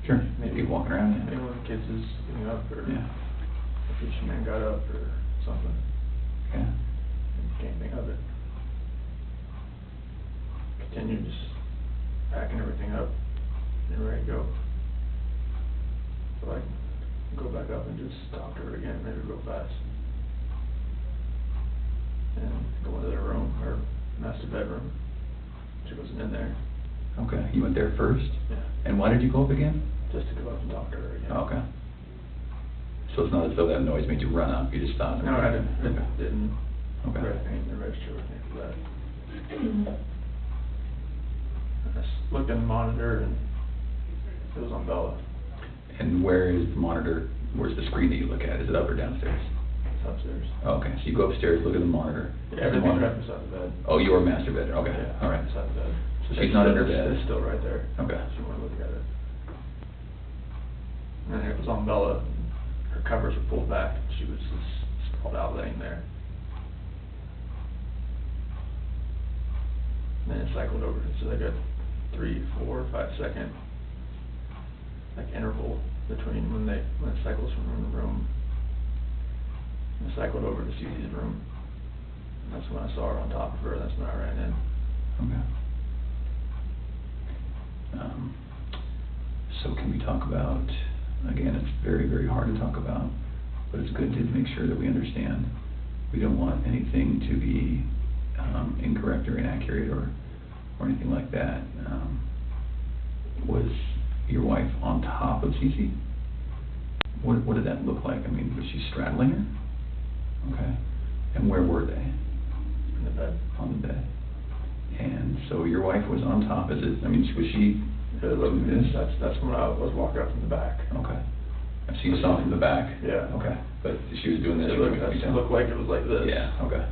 Sure. Maybe People walking around, yeah. Maybe one of the kids is getting up, or Yeah. if each man got up or something. Okay. Can't think of it. Continue just packing everything up and ready to go. So I can go back up and just talk to her again, maybe real fast. And go into their room, her master bedroom. She wasn't in there. Okay, you went there first? Yeah. And why did you go up again? Just to go up and talk to her again. Oh, okay. So it's not as though that noise made you run up, you just stopped? No, I didn't. Okay. Didn't. Okay. Anything in the register or anything for that. I just looked in the monitor and it was on Bella. And where is the monitor, where's the screen that you look at? Is it up or downstairs? It's upstairs. Oh, okay, so you go upstairs, look at the monitor. Yeah, everything's right beside the bed. Oh, your master bed, okay, Yeah, all right. beside the bed. So she's not in her bed? It's still right there. Okay. If you want to look at it. And it was on Bella. Her covers were pulled back. She was just sprawled out laying there. And then it cycled over. So they got 3, 4, 5 second like interval between when it cycles from room to room. And it cycled over to Susie's room. And that's when I saw her on top of her. That's when I ran in. Okay. So can we talk about, again, it's very, very hard to talk about, but it's good to make sure that we understand. We don't want anything to be incorrect or inaccurate or anything like that. Was your wife on top of Cece? What did that look like? I mean, was she straddling her? Okay. And where were they? In the bed. On the bed. And so your wife was on top. Was she doing this? That's when I was walking up from the back. Okay. So you saw from the back? Yeah. Okay. But she was doing this? It looked like it was like this. Yeah, okay.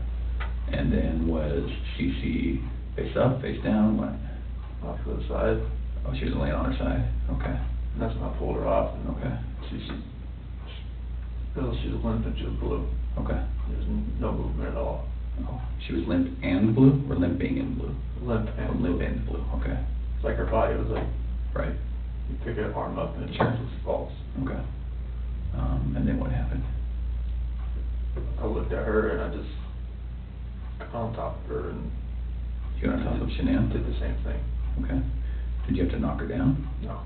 And then was Cece face up, face down, what? Off to the side. Oh, she was laying on her side, okay. And that's when I pulled her off. And okay. She was limp and she was blue. Okay. There was no movement at all. Oh, she was limp and blue, or limping and blue? Limp and blue. Limp and blue, okay. It's like her body was like, right. You pick her arm up and sure. it just falls. Okay. And then what happened? I looked at her and I just got on top of her and you got on top of Shanann? Did the same thing. Okay. Did you have to knock her down? No.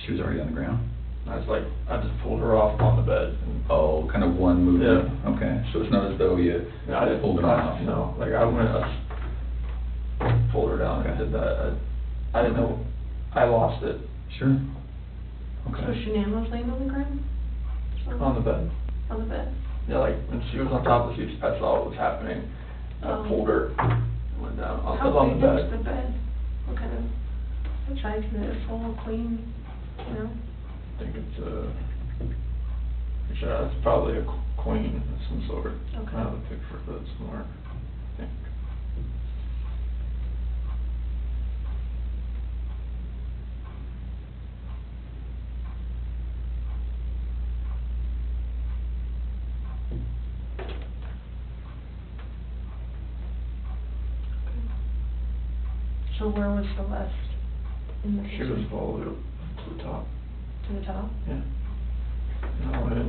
She was already on the ground? I just pulled her off on the bed. And oh, kind of one movement? Yeah. Okay, so it's not as though you pulled her off? No, like I pulled her down and did that. I didn't know, I lost it. Sure. Okay. So Shanann was laying on the ground? On the bed. On the bed? Yeah, like when she was on top of the seat, I saw what was happening. I pulled her, went down, on the bed. How big was the bed? What kind of size is it? Full, queen, you know? I think it's probably a queen of some sort. Okay. I have a picture of it somewhere, I think. So where was the left in the She was all the way up to the top. To the top? Yeah. And I went in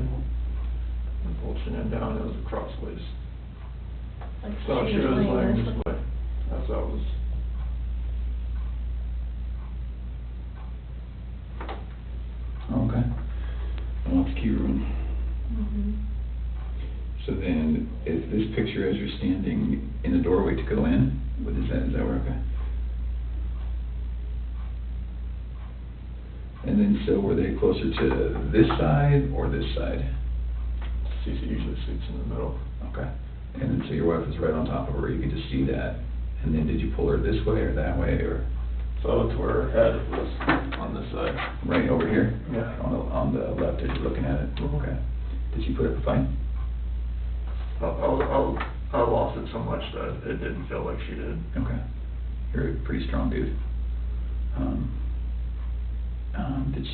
and pulled Shanann down, it was crossways. Like So she was laying this way, as I was. Okay. Well, that's key room. Mm-hmm. So then, is this picture as you're standing in the doorway to go in? What is that where, okay? And then, so were they closer to this side or this side? Cece usually sits in the middle. Okay. And then, so your wife was right on top of her, you could just see that. And then, did you pull her this way or that way, or? So to her head was on this side. Right over here? Yeah. On the left as you're looking at it? Okay. Did she put up a fight? I lost it so much that it didn't feel like she did. Okay. You're a pretty strong dude. Was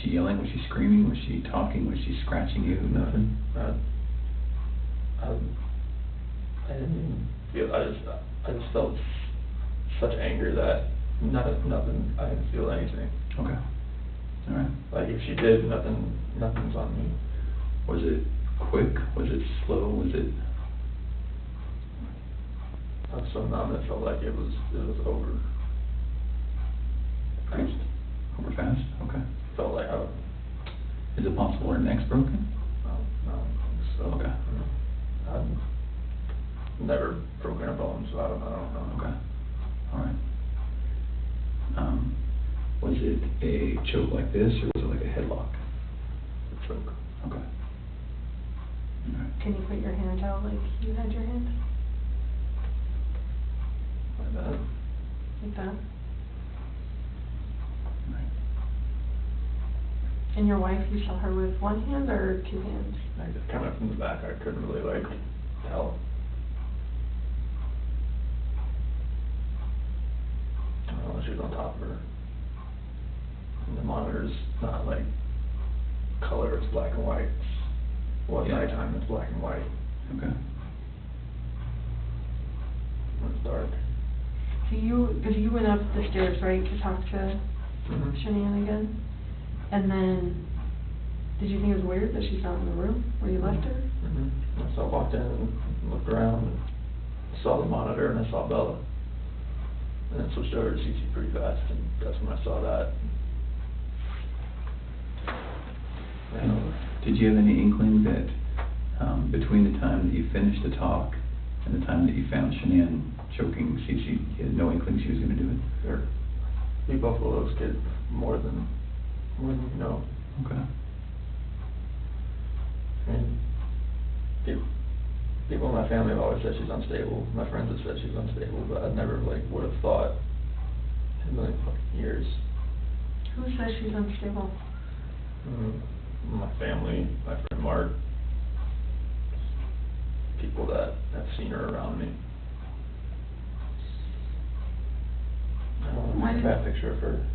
she yelling? Was she screaming? Was she talking? Was she scratching you? Nothing? I didn't even feel, I just felt such anger that nothing, I didn't feel anything. Okay. if she did, nothing's on me. Was it quick? Was it slow? Was it? I was so numb, it felt like it was over. Fast. Over fast? Okay. Felt like Is it possible her neck's broken? no, so. Okay. I've never broken a bone, so I don't know. Okay. All right. Was it a choke like this, or was it like a headlock? A choke. Okay. All right. Can you put your hand out like you had your hand? Like that. Like that? All right. And your wife, you saw her with one hand or two hands? I just coming from the back, I couldn't really like tell. I don't know, she was on top of her. And the monitor's not like color, it's black and white. Well, at Yeah. nighttime it's black and white. Okay. When it's dark. So because you went up the stairs, right, to talk to Mhm. Shanann again? And then, did you think it was weird that she's not in the room where you left her? Mm-hmm. So I walked in and looked around and saw the monitor and I saw Bella. And then switched over to CC pretty fast, and that's when I saw that. And did you have any inkling that between the time that you finished the talk and the time that you found Shanann choking Cece, you had no inkling she was going to do it? We both love those kids more than you know. Okay. I mean, people in my family have always said she's unstable. My friends have said she's unstable, but I never like would have thought in a million fucking years. Who says she's unstable? My family, my friend Mark, people that have seen her around me. I don't Why have a did- bad picture of her.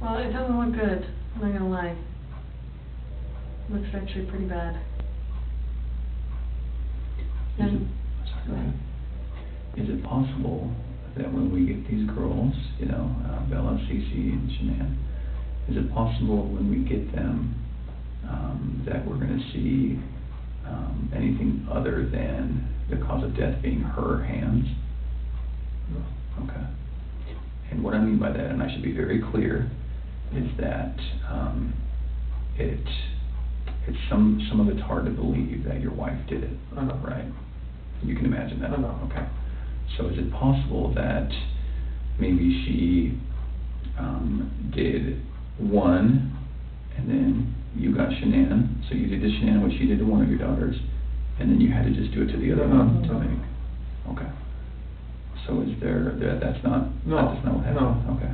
Well, it doesn't look good, I'm not gonna lie. Looks actually pretty bad. And, Sorry, go ahead. Is it possible that when we get these girls, Bella, Cece, and Shanann, is it possible when we get them that we're going to see anything other than the cause of death being her hands? No. Okay. And what I mean by that, and I should be very clear, is that it's some of it's hard to believe that your wife did it, I know. right? You can imagine that. I know. Okay. So is it possible that maybe she did one, and then you got Shanann, so you did to Shanann what she did to one of your daughters, and then you had to just do it to the other one to make? Okay. So is that's not No. that's not what happened? No. Okay.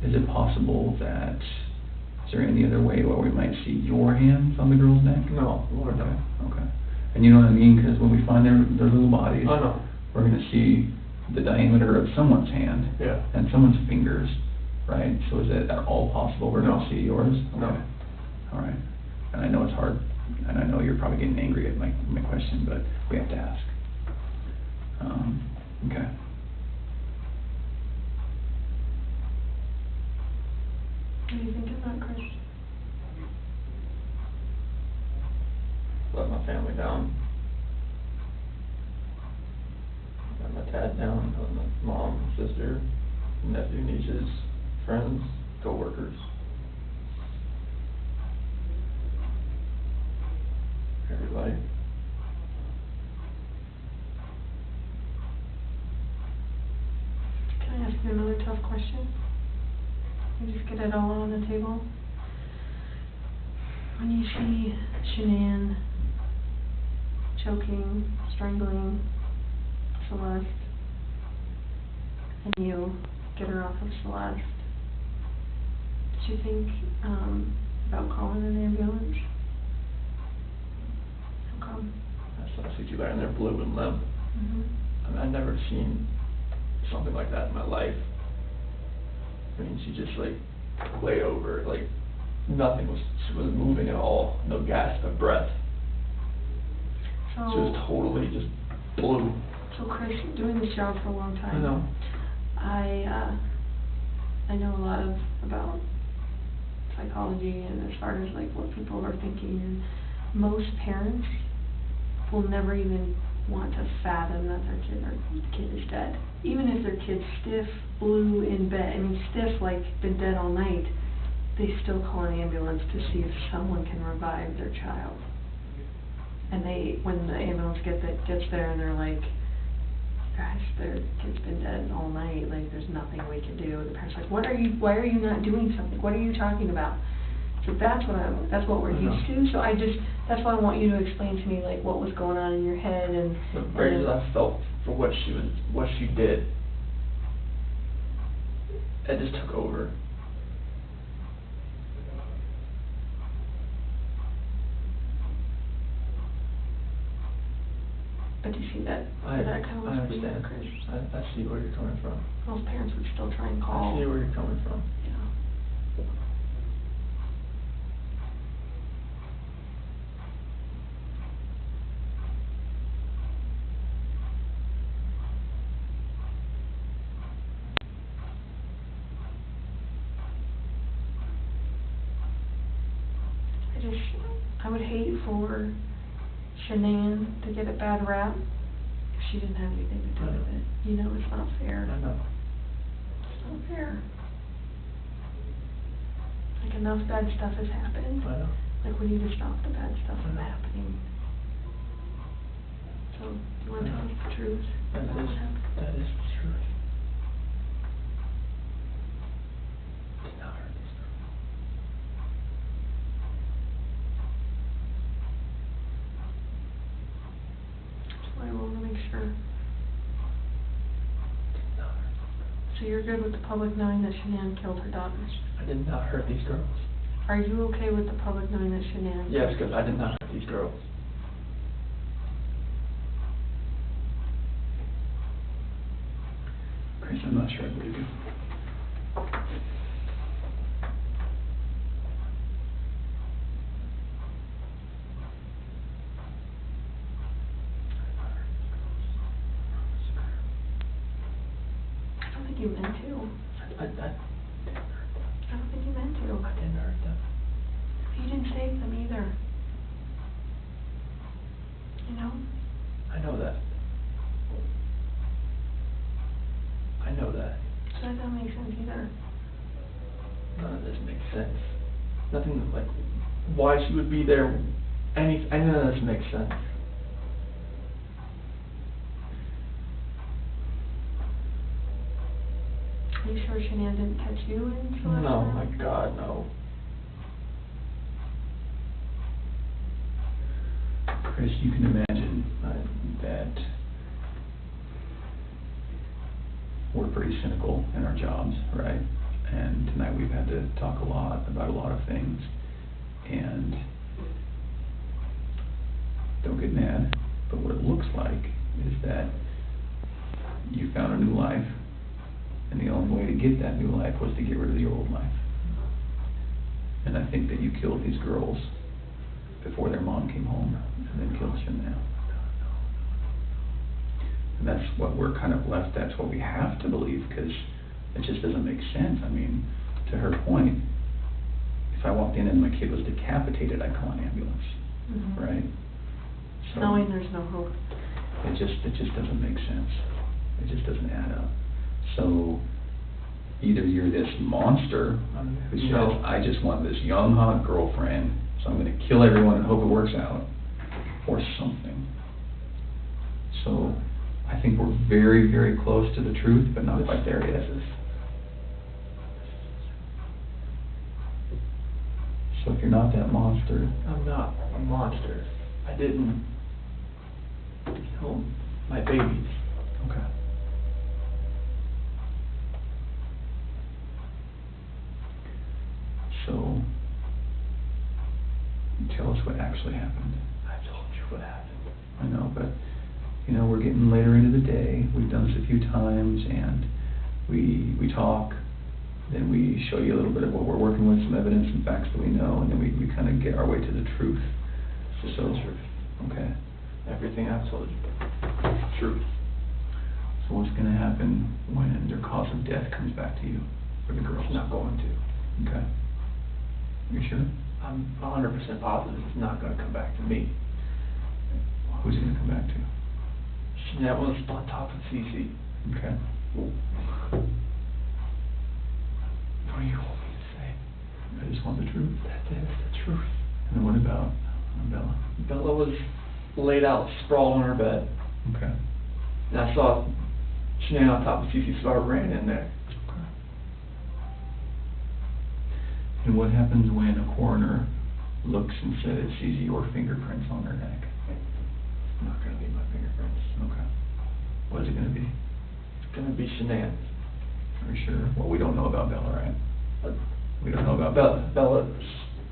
Is it possible that, is there any other way where we might see your hands on the girl's neck? No, Lord, no. Okay. And you know what I mean, because when we find their little bodies, I know. we're going to see the diameter of someone's hand Yeah. and someone's fingers, right? So is it at all possible we're going No. to see yours? No. Okay. All right. And I know it's hard, and I know you're probably getting angry at my question, but we have to ask. Okay. what do you think of that, Chris? Let my family down. Let my dad down, let my mom, sister, nephew, nieces, friends, co-workers. Everybody. Can I ask you another tough question? And just get it all on the table. When you see Shanann choking, strangling Celeste, and you get her off of Celeste, did you think about calling an ambulance? How come? I saw CC laying there blue and limp. Mm-hmm. I mean, I've never seen something like that in my life. I mean, she just like lay over, like nothing she wasn't moving at all, no gasp of breath. So, She was totally just blue. So Chris, doing this job for a long time. I know. I know a lot about psychology and as far as like what people are thinking, and most parents will never even want to fathom that their kid is dead. Even if their kid's stiff, blue in bed, I mean stiff like been dead all night, they still call an ambulance to see if someone can revive their child. And when the ambulance gets there and they're like, guys, their kid's been dead all night, like there's nothing we can do. The parents are like, why are you not doing something? What are you talking about? So that's what we're used to. So that's why I want you to explain to me like what was going on in your head and. The rage I felt for what she did, it just took over. But you see that kind of I understand. I see where you're coming from. Most parents would still try and call. I see where you're coming from. Yeah. I would hate for Shanann to get a bad rap if she didn't have anything to do with it. You know, it's not fair. I know. It's not fair. Like, enough bad stuff has happened. I know. Like, we need to stop the bad stuff from I know. happening. So, do you want to tell us the truth? That about what happened? is the truth. Did not hurt this girl. So I want to make sure. Did not hurt this girl. So you're good with the public knowing that Shanann killed her daughters? I did not hurt these girls. Are you okay with the public knowing that Shanann? Yes, because I did not hurt these girls. Chris, I'm not sure I believe you. I don't think you meant to. I didn't hurt them. I don't think you meant to. I didn't hurt them. You didn't save them either. You know? I know that. I know that. So that doesn't make sense either. None of this makes sense. Nothing like why she would be there. None of this makes sense. Are you sure Shanann didn't catch you in some No, of my that? God, no. Chris, you can imagine that we're pretty cynical in our jobs, right? And tonight we've had to talk a lot about a lot of things. And don't get mad, but what it looks like is that you found a new life, and the only way to get that new life was to get rid of the old life. And I think that you killed these girls before their mom came home, and then killed Shanann. And that's what we're kind of left, that's what we have to believe, because it just doesn't make sense. I mean, to her point, if I walked in and my kid was decapitated, I'd call an ambulance, Mm-hmm. right? So Knowing there's no hope. it just doesn't make sense. It just doesn't add up. So either you're this monster who says, No. I just want this young, hot girlfriend, so I'm going to kill everyone and hope it works out, or something. So I think we're very, very close to the truth, but not quite there yet. So if you're not that monster, I'm not a monster. I didn't kill my babies. okay. So tell us what actually happened. I told you what happened. I know, but you know, we're getting later into the day. We've done this a few times, and we talk. Then we show you a little bit of what we're working with, some evidence and facts that we know, and then we kind of get our way to the truth. Just So, the truth. okay. Everything I've told you. Truth. So what's going to happen when their cause of death comes back to you, for the girls? It's not going to. Okay. You sure? I'm 100% positive it's not gonna come back to me. Who's it gonna come back to? Shanann was on top of CC. Okay. What do you want me to say? I just want the truth. That is the truth. And then what about Bella? Bella was laid out, sprawled on her bed, Okay. and I saw Shanann on top of CC, so I ran in there. Okay. And what happens when a coroner looks and says, sees your fingerprints on her neck? It's not gonna be my fingerprints. Okay. What is it gonna be? It's gonna be Shanann's. Are you sure? Well, we don't know about Bella, right? We don't know about Bella,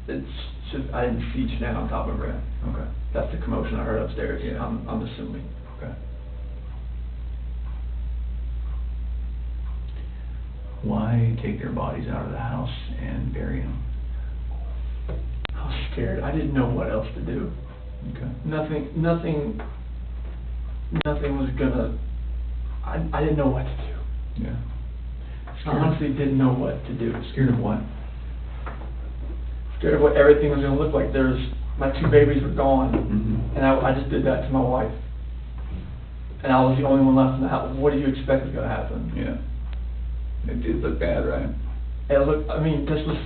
it's just, I didn't see Shanann on top of her. Okay. That's the commotion I heard upstairs. Yeah. I'm assuming. Okay. Why take their bodies out of the house and bury them? I was scared. I didn't know what else to do. Okay. Nothing was gonna, I didn't know what to do. Yeah. I honestly didn't know what to do. Scared of what? Scared of what everything was gonna look like. My 2 babies were gone, Mm-hmm. and I just did that to my wife. And I was the only one left in the house. What do you expect was gonna happen? Yeah. It did look bad, right? It looked, I mean, this was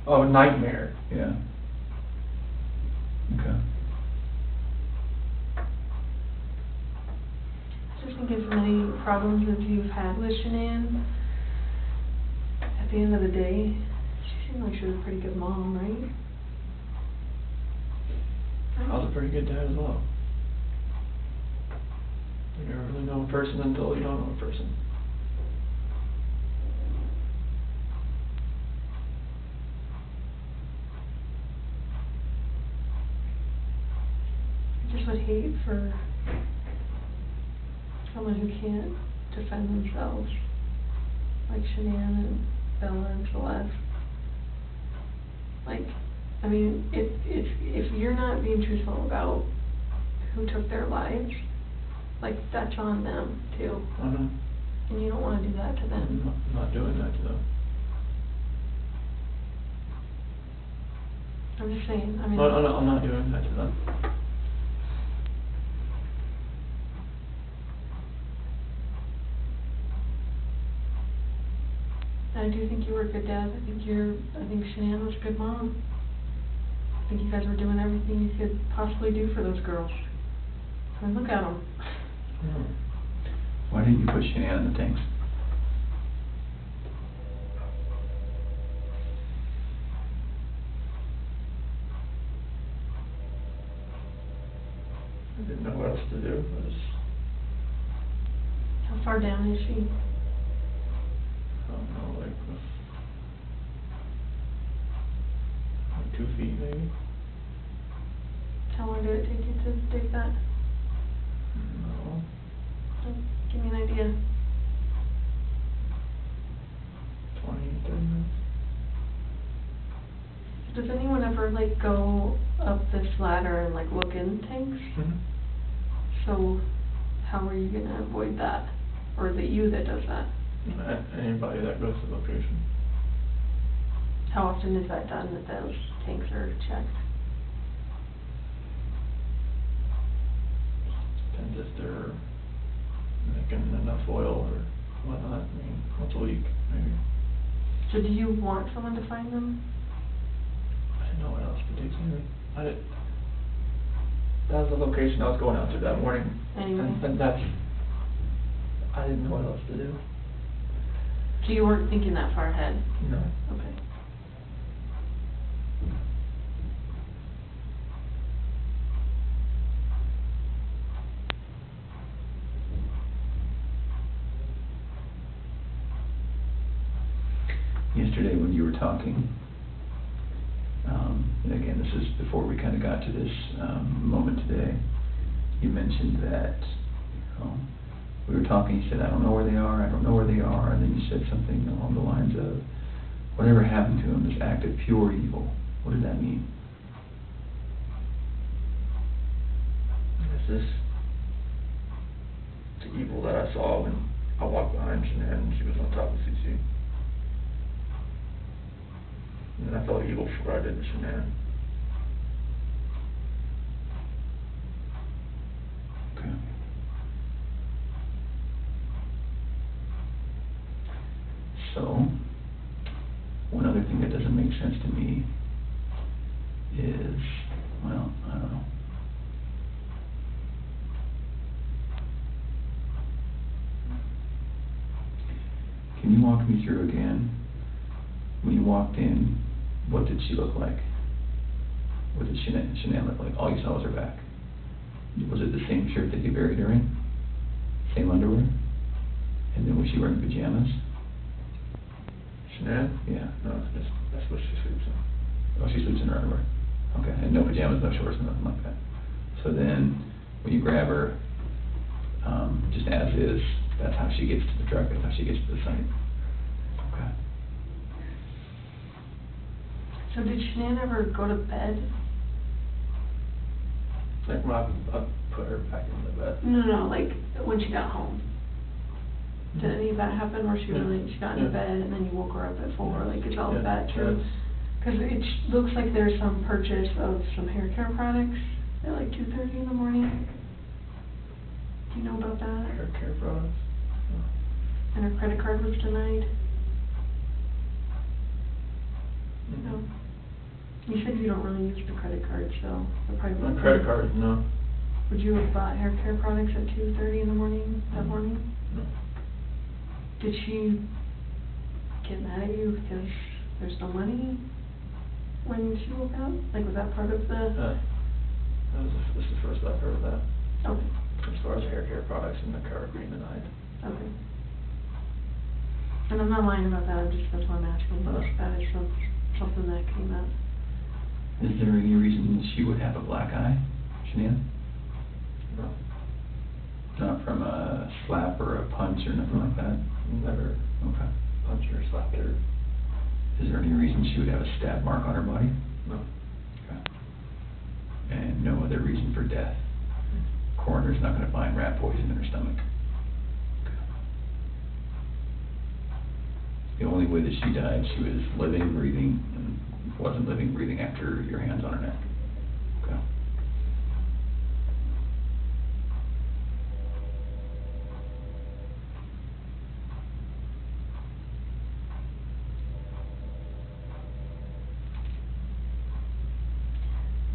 a nightmare. Yeah. Okay. I just think as many problems as you've had with Shanann, at the end of the day, she seemed like she was a pretty good mom, right? I was a pretty good dad as well. You never really know a person until you don't know a person. I just would hate for someone who can't defend themselves, like Shanann and Bella and Celeste. Like, I mean, if you're not being truthful about who took their lives, like, that's on them too. Uh-huh. And you don't want to do that to them. I'm not doing that to them. I'm just saying, I mean. I'm not doing that to them. I do think you were a good dad. I think Shanann was a good mom. I think you guys were doing everything you could possibly do for those girls. I mean, look at them. Why didn't you put Shanann in the tanks? I didn't know what else to do. How far down is she? I don't know, like 2 feet maybe. How long did it take you to dig that? No. Give me an idea. 20, 30 minutes. Does anyone ever, like, go up this ladder and, like, look in tanks? Mm-hmm. So, how are you gonna avoid that? Or is it you that does that? Anybody that goes to the location. How often is that done, that those tanks are checked? Depends if they're making enough oil or whatnot. I mean, once a week, maybe. So do you want someone to find them? I didn't know what else to do, Sammy. That was the location I was going out to that morning. Anyway. And I didn't know what else to do. So you weren't thinking that far ahead? No. Okay. Yesterday when you were talking, and again, this is before we kind of got to this moment today, you mentioned that, we were talking, you said, I don't know where they are, and then you said something along the lines of, whatever happened to them, this act of pure evil. What did that mean? This is the evil that I saw when I walked behind Shanann and she was on top of CC. And I felt evil for what I did to Shanann. Okay. So, one other thing that doesn't make sense to me is, well, I don't know. Can you walk me through again, when you walked in, what did she look like? What did Shanann look like? All you saw was her back. Was it the same shirt that you buried her in? Same underwear? And then was she wearing pajamas? Shanann? Yeah. No, that's what she sleeps in. Oh, she sleeps in her underwear. Okay, and no pajamas, no shorts, nothing like that. So then, when you grab her, just as is, that's how she gets to the truck, that's how she gets to the site. Okay. So did Shanann ever go to bed? Like when I put her back in the bed. No, like when she got home. Did any of that happen where she got into bed and then you woke her up at 4? Like, is all of that true? Because it looks like there's some purchase of some hair care products at like 2:30 in the morning. Do you know about that? Hair care products? No. And her credit card was denied? Mm-hmm. No. You said you don't really use the credit card, so it probably My wouldn't. credit card, no. Would you have bought hair care products at 2:30 in the morning that morning? No. Did she get mad at you because there's no money when she woke up? Like, was that part of the... This is the first I've heard of that. Okay. As far as hair care products and the card being denied. Okay. And I'm not lying about that, that's why I'm asking. That is something that came up. Is there any reason she would have a black eye, Shanann? No. Not from a slap or a punch or nothing like that? Never Okay. punched her, slapped her. Is there any reason she would have a stab mark on her body? No. Okay. And no other reason for death? Coroner's not going to find rat poison in her stomach? Okay. The only way that she died, she was living, breathing, and wasn't living, breathing after your hands on her neck? Okay.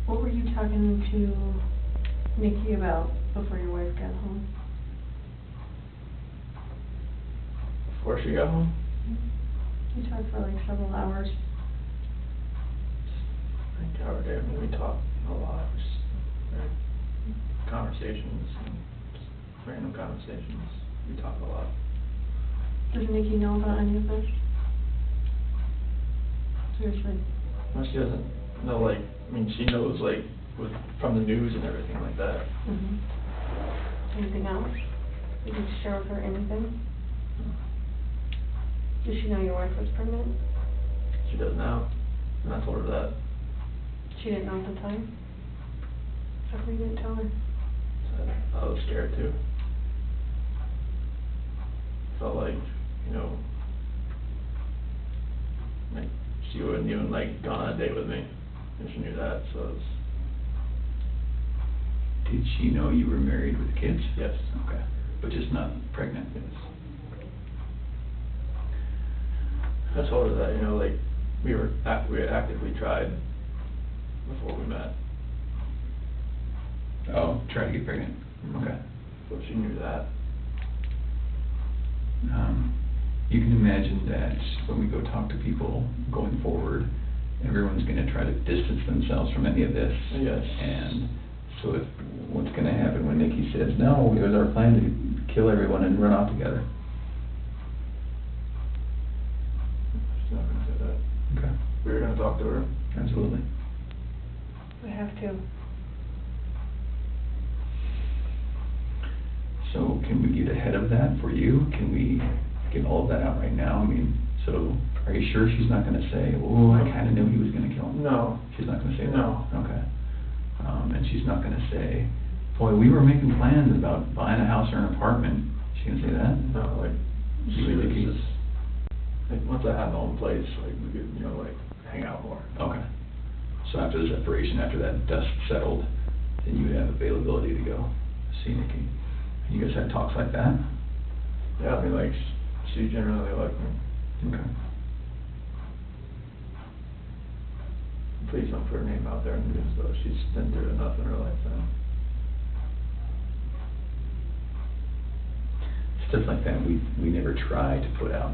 What were you talking to Nikki about before your wife got home? Before she got home? You talked for like several hours. I think our day, we talked a lot. Conversations, and just random conversations. We talk a lot. Does Nikki know about any of this? Seriously? No, she doesn't know, like, I mean, she knows, like, from the news and everything like that. Mm-hmm. Anything else? Did you share with her anything? Does she know your wife was pregnant? She does now, and I told her that. She didn't know at the time? How come you didn't tell her? So I was scared too. Felt like, you know, like she wouldn't even like gone on a date with me, and she knew that, so it was... Did she know you were married with kids? Yes. Okay, but just not pregnant? Yes. I told her that, you know, like, we had actively tried before we met. Oh, try to get pregnant? Okay. So she knew that. You can imagine that when we go talk to people going forward, everyone's going to try to distance themselves from any of this. Yes. And so if, what's going to happen when Nikki says, no, it was our plan to kill everyone and run off together? She's not gonna say that. Okay. We were gonna talk to her. Absolutely. I have to. So can we get ahead of that for you? Can we get all of that out right now? I mean, so are you sure she's not going to say, oh, I kind of knew he was going to kill him? No. She's not going to say that? No. Okay. And she's not going to say, boy, we were making plans about buying a house or an apartment. She going to say that? No, like, You she was indicate- just, like, once I had my own place, like, we could, you know, like, hang out So after the separation, after that dust settled, then you would have availability to go see Nikki. You guys had talks like that? Yeah, I mean, like, she generally liked me. Okay. Please don't put her name out there in the news, though. She's been through enough in her lifetime. Stuff like that, we never try to put out.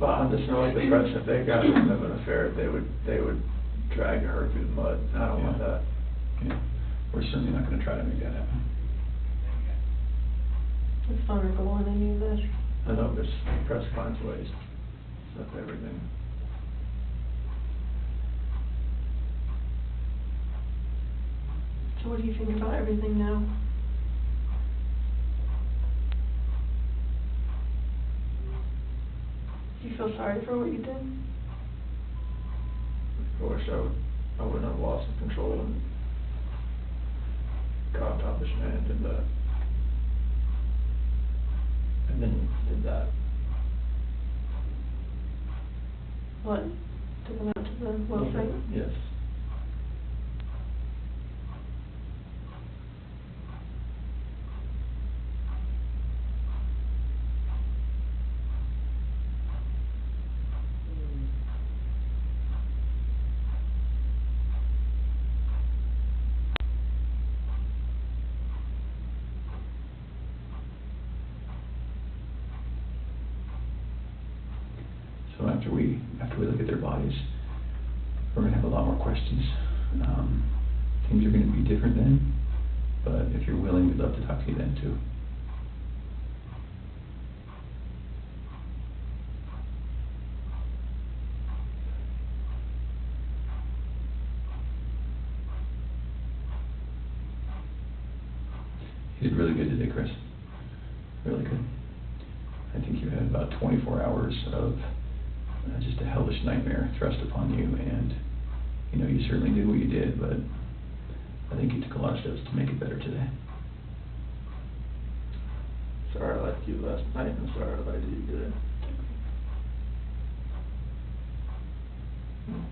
But I just know, like, the press, if they got wind of an affair, they would drag her through the mud. I don't want that. Yeah. We're certainly not gonna try to make that happen. It's not our goal in any of this. I know, but press finds ways. Stuff everything. So what do you think about everything now? Do you feel sorry for what you did? I wish I wouldn't have lost control and got on top of Shanann and did that. And then did that. What? Took them out to the well site? Yes. So after we look at their bodies, we're gonna have a lot more questions. Things are gonna be different then, but if you're willing, we'd love to talk to you then too. You did really good today, Chris. Really good. I think you had about 24 hours of just a hellish nightmare thrust upon you, and you know, you certainly did what you did, but I think you took a lot of steps to make it better today. Sorry I lied to you last night, and sorry I lied to you today.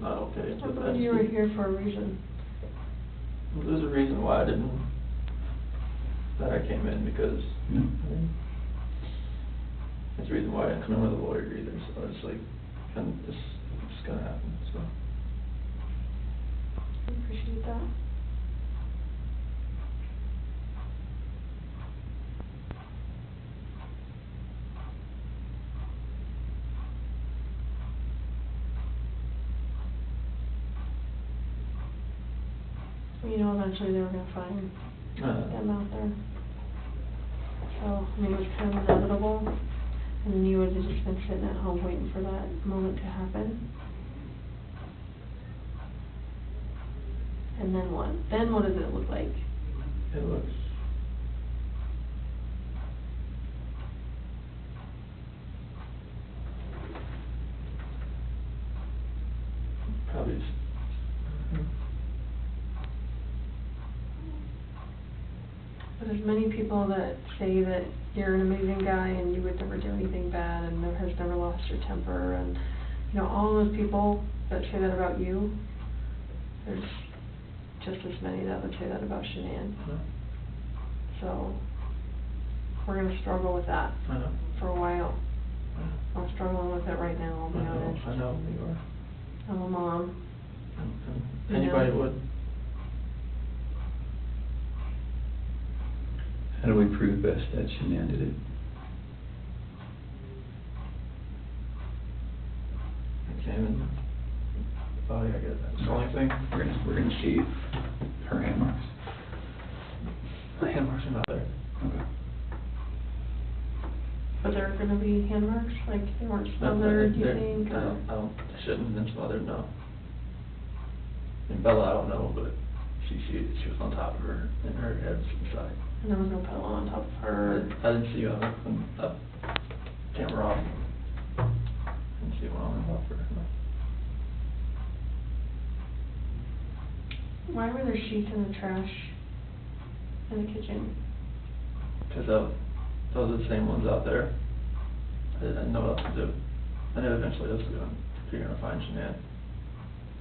Not okay. I thought you were here for a reason. There's a reason why that I came in, because there's a reason why I didn't come in with a lawyer either, so it's like, and this is gonna happen, so. I appreciate that. You know, eventually they were gonna find them out there. So, I mean, it was kind of inevitable, and then you would have just been sitting at home waiting for that moment to happen. And then what? Then what does it look like? It looks probably But there's many people that say that you're an amazing guy and you would never do anything bad and never has never lost your temper, and you know, all those people that say that about you, there's just as many that would say that about Shanann. So we're gonna struggle with that for a while. I'm struggling with it right now, I'll be honest. I know you are. I'm a mom. Anybody would. How do we prove best that Shanann did it? I came in. Oh, yeah, I get that. That's the only thing. We're gonna see her hand marks. The hand marks are not there. Okay. But there are gonna be hand marks, like they weren't smothered, you think? They shouldn't have been smothered, no. And Bella, I don't know, but she was on top of her, and her head was to the side. And there was no pillow on top of her. I didn't see you on camera off. Didn't see one on top of her, no. Why were there sheets in the trash in the kitchen? Because those are the same ones out there. I didn't know what else to do. I knew eventually you're gonna find Shanann.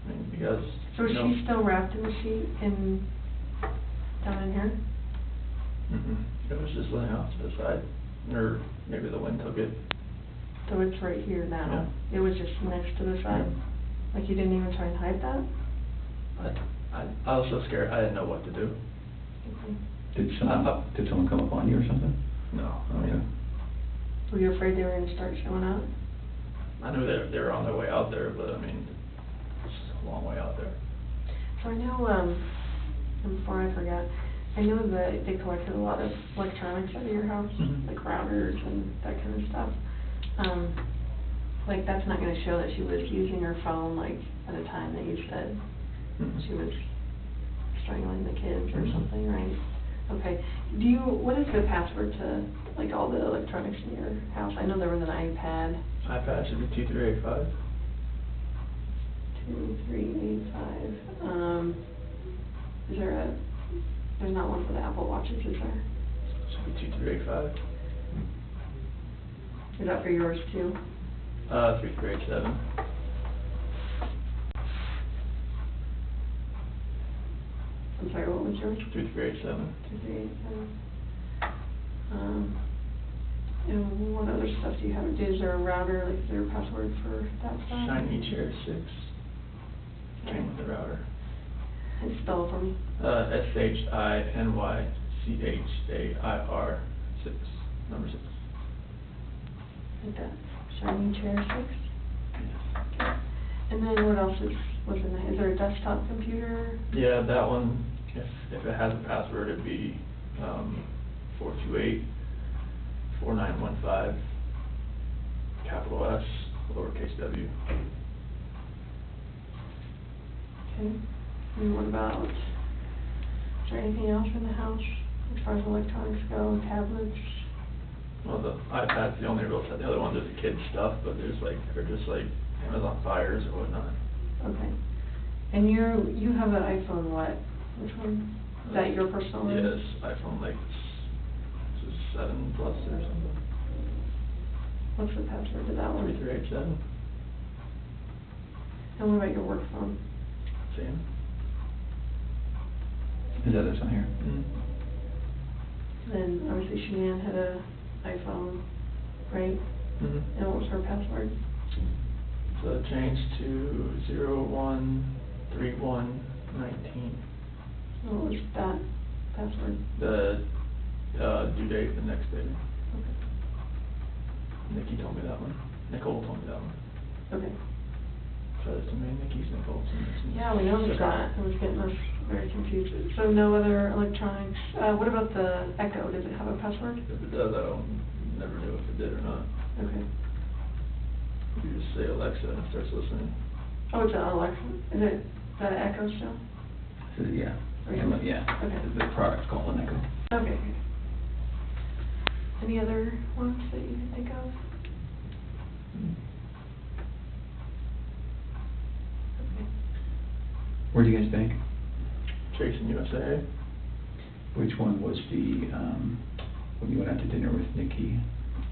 I mean, he has, So is she still wrapped in the sheet in, down in here? It was just laying off to the side, or maybe the wind took it. So it's right here now? Yeah. It was just next to the side? Like you didn't even try and hide that? I was so scared, I didn't know what to do. Okay. Did someone come up on you or something? No, I Okay. mean, Were you afraid they were gonna start showing up? I knew they were on their way out there, but I mean, it's a long way out there. So I know, and before I forget, I know that they collected a lot of electronics out of your house, Mhm. like routers and that kind of stuff. Like that's not gonna show that she was using her phone like at a time that you said she was strangling the kids or something, right? Okay. What is the password to like all the electronics in your house? I know there was an iPad. iPad should be 2385. 2385. There's not one for the Apple Watches, is there? Should be 2385. Is that for yours too? 3387. I'm sorry, what was yours? 3387. 2387. And what other stuff do you have? Is there a router, like is there a password for that stuff? Shiny Chair 6. Came with the router. And spell it for me. SHINYCHAIR 6, number 6. Like that. Shiny Chair 6? Yes. Okay. And then what else was in there? Is there a desktop computer? Yeah, that one, if it has a password, it'd be 428-4915, capital S, lowercase w. Okay. And what about, is there anything else in the house as far as electronics go, tablets? Well, the iPad's the only real set. The other ones are the kids' stuff, but they're just like Amazon Fires or whatnot. Okay. And you have an iPhone what? Which one? Is that your personal one? Yes, iPhone like 7 Plus or something. What's the password to that one? 3387. And what about your work phone? Same. Is that this one here? Then obviously Shanann had a iPhone, right? And what was her password? So it changed to 013119. What was that password? The due date the next day. Okay. Nikki told me that one. Nicole told me that one. Okay. So it's me, Nikki's, Nicole's. Yeah, we noticed that. It was getting us very confused. So no other electronics. What about the Echo? Does it have a password? If it does, I never knew if it did or not. Okay. You just say Alexa and it starts listening. Oh, it's an Alexa. Is that an Echo still? So, yeah. Or Yeah, you- yeah. Okay. The product's called an Echo. Okay. Any other ones that you can think of? Okay. Where do you guys bank? Chase in USA. Which one was the, when you went out to dinner with Nikki?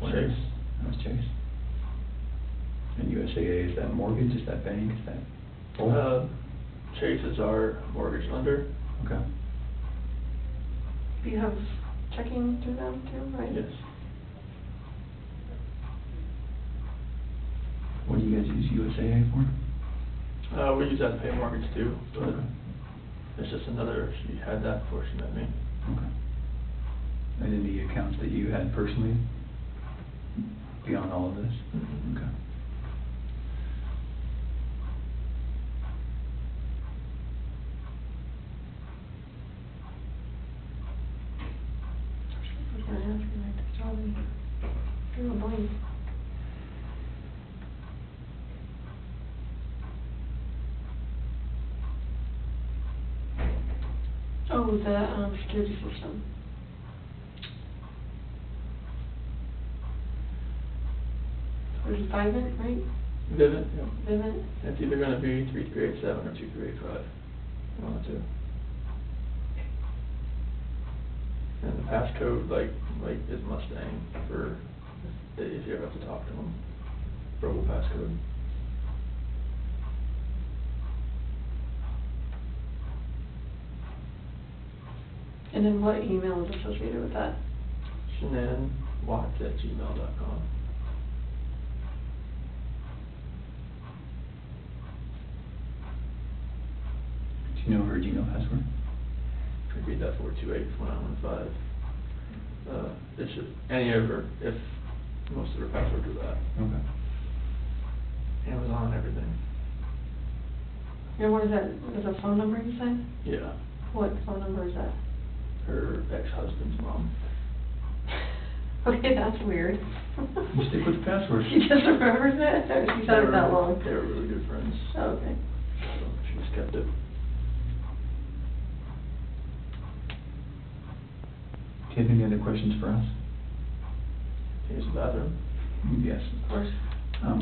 Chase. That was Chase. And USAA, is that mortgage, is that bank, is that both? Chase is our mortgage lender. Okay. Do you have checking through them too, right? Yes. What do you guys use USAA for? We use that to pay mortgage too, but Okay. it's just another, she had that before she met me. Okay. And any accounts that you had personally beyond all of this? Okay. I was gonna ask you, I just saw them. Drew a blank. Oh, the security system. There's Vivint, right? Vivint, yeah. Vivint. It's either gonna be 3387 or 2385. One of the two. And the passcode, like is Mustang for if you ever have to talk to them. Verbal passcode. And then what email is associated with that? Shanann Watts at gmail.com. Do you know her Gmail password? Repeat that 428-1915. It's just any of her, if most of her passwords are that. Okay. Amazon, everything. And what is that, is a phone number you said? Yeah. What phone number is that? Her ex-husband's mom. Okay, that's weird. You stick with the password. She just remembers it, or she's had it that long? They were really good friends. Oh, okay. So she just kept it. Do you have any other questions for us? Use the bathroom. Yes. Of course.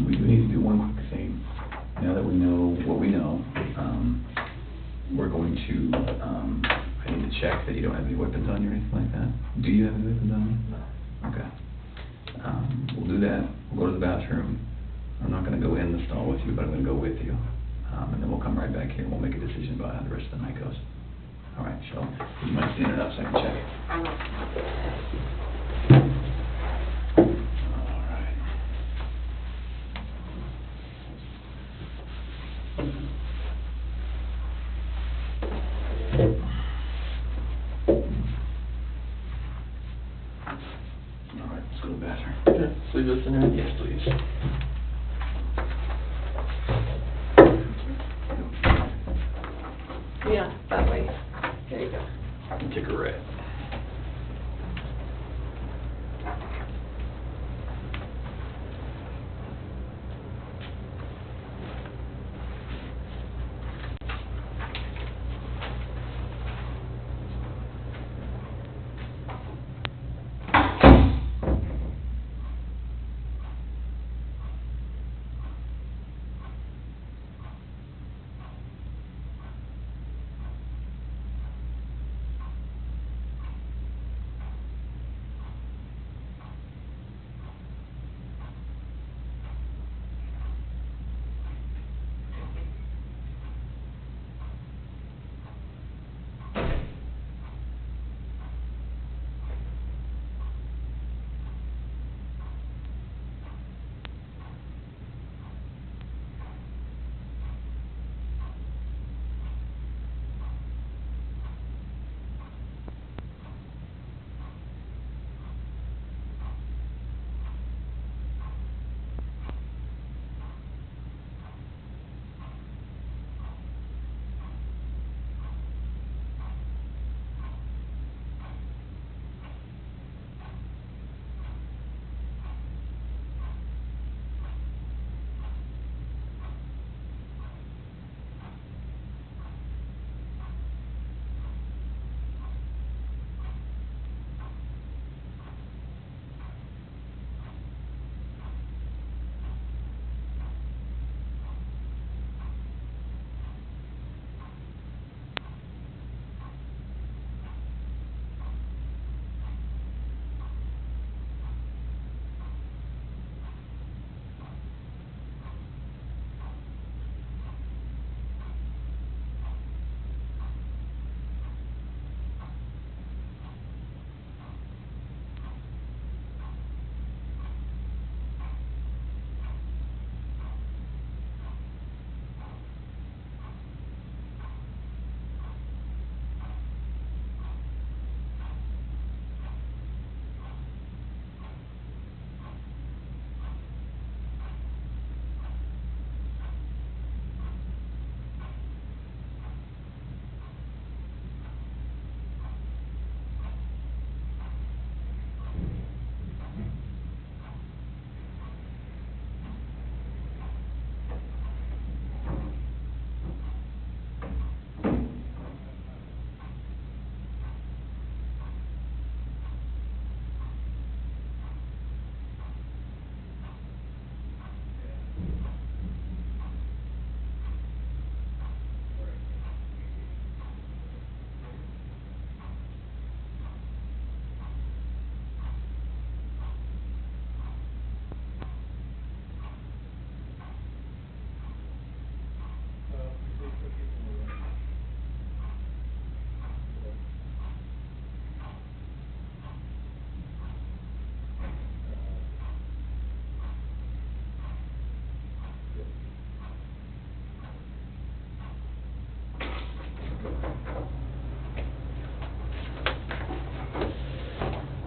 We do need to do one quick thing. Now that we know what we know, we're going to, I need to check that you don't have any weapons on you or anything like that. Do you have any weapons on you? No. Okay. We'll do that. We'll go to the bathroom. I'm not gonna go in the stall with you, but I'm gonna go with you. And then we'll come right back here and we'll make a decision about how the rest of the night goes. All right, Shel, you mind standing up so I can check it? All right. All right, let's go to the bathroom. Okay, so you go in there? Yes, please. Yeah, that way. There you go. Take a red.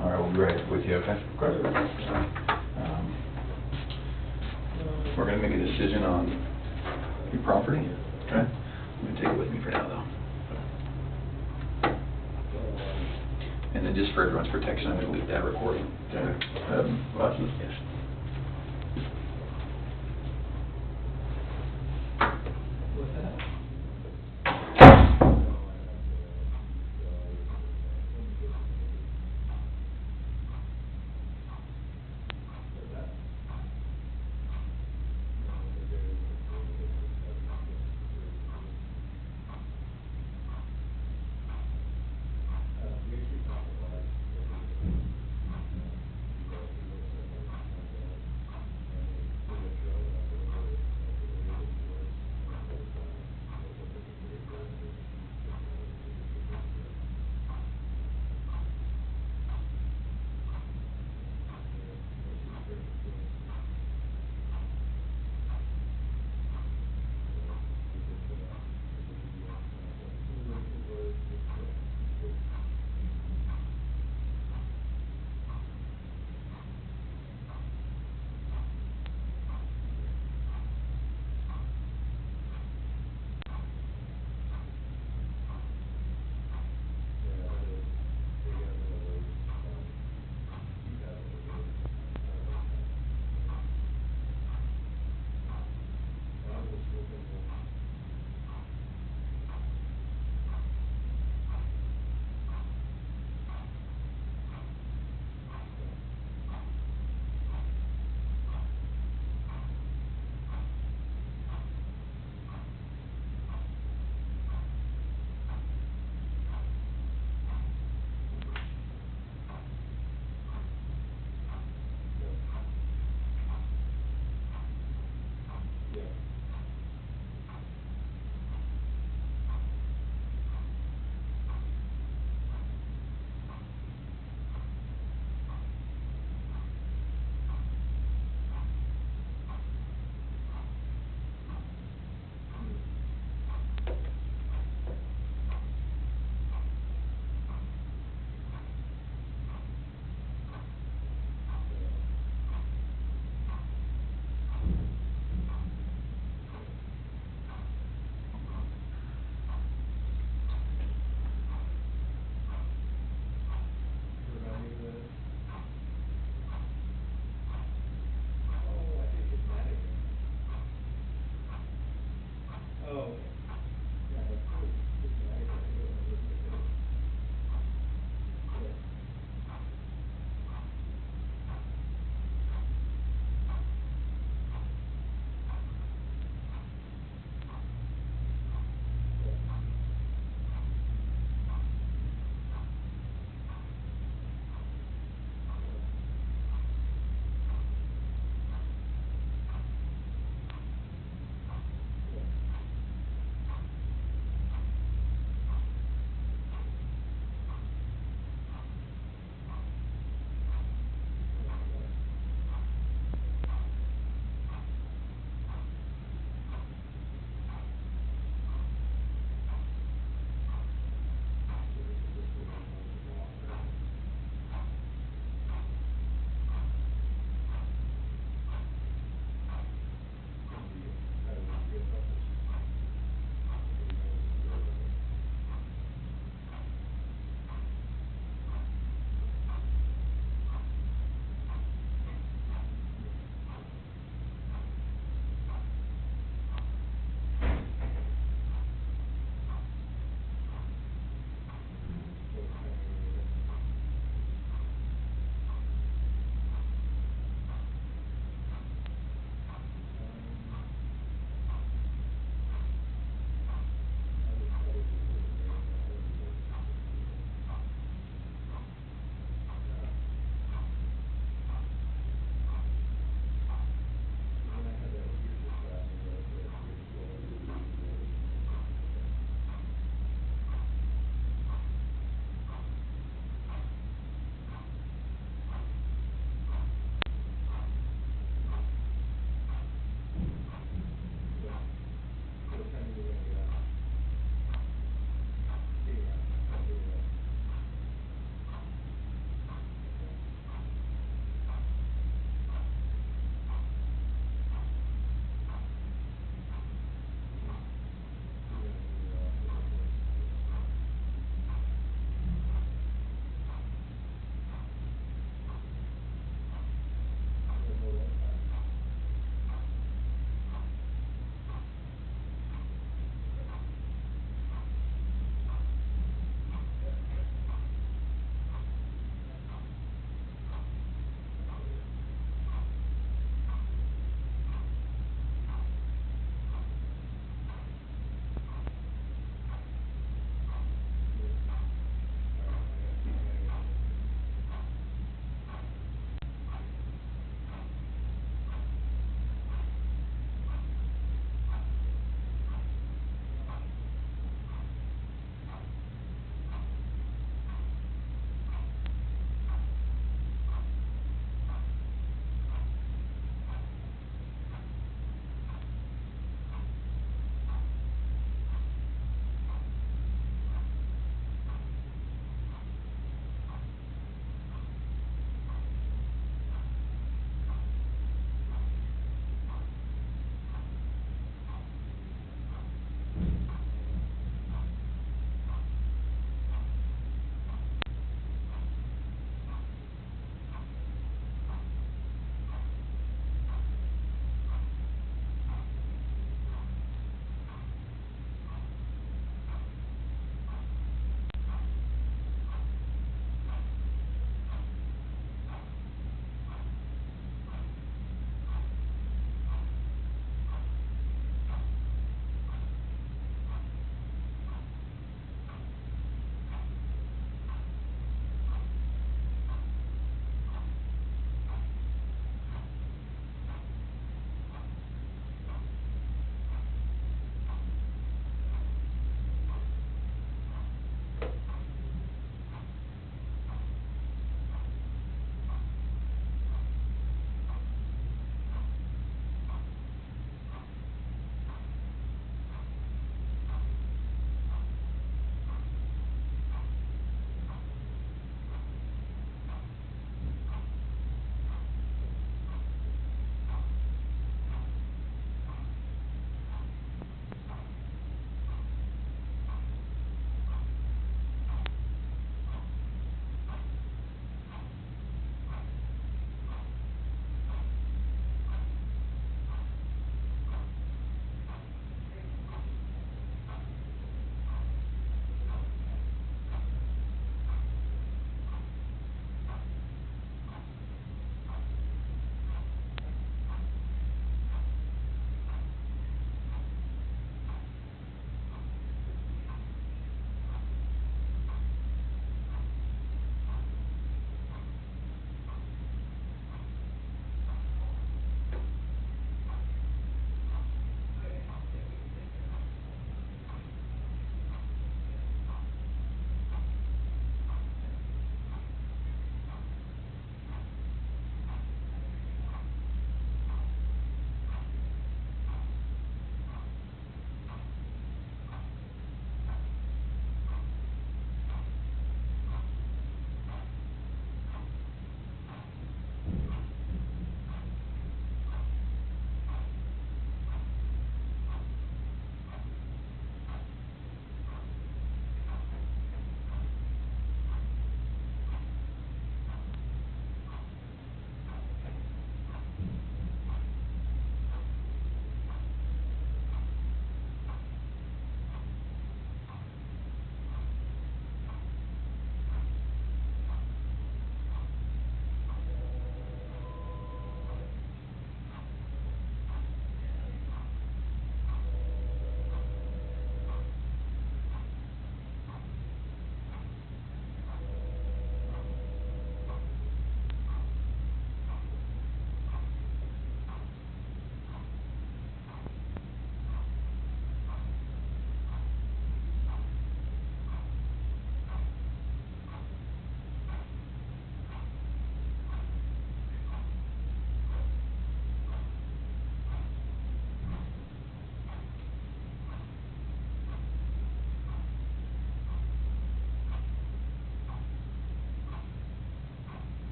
All right, we'll be right with you, okay? Of course. We're gonna make a decision on your property, okay? I'm gonna take it with me for now, though. And then just for everyone's protection, I'm gonna leave that recording. Okay. Watson? Yes.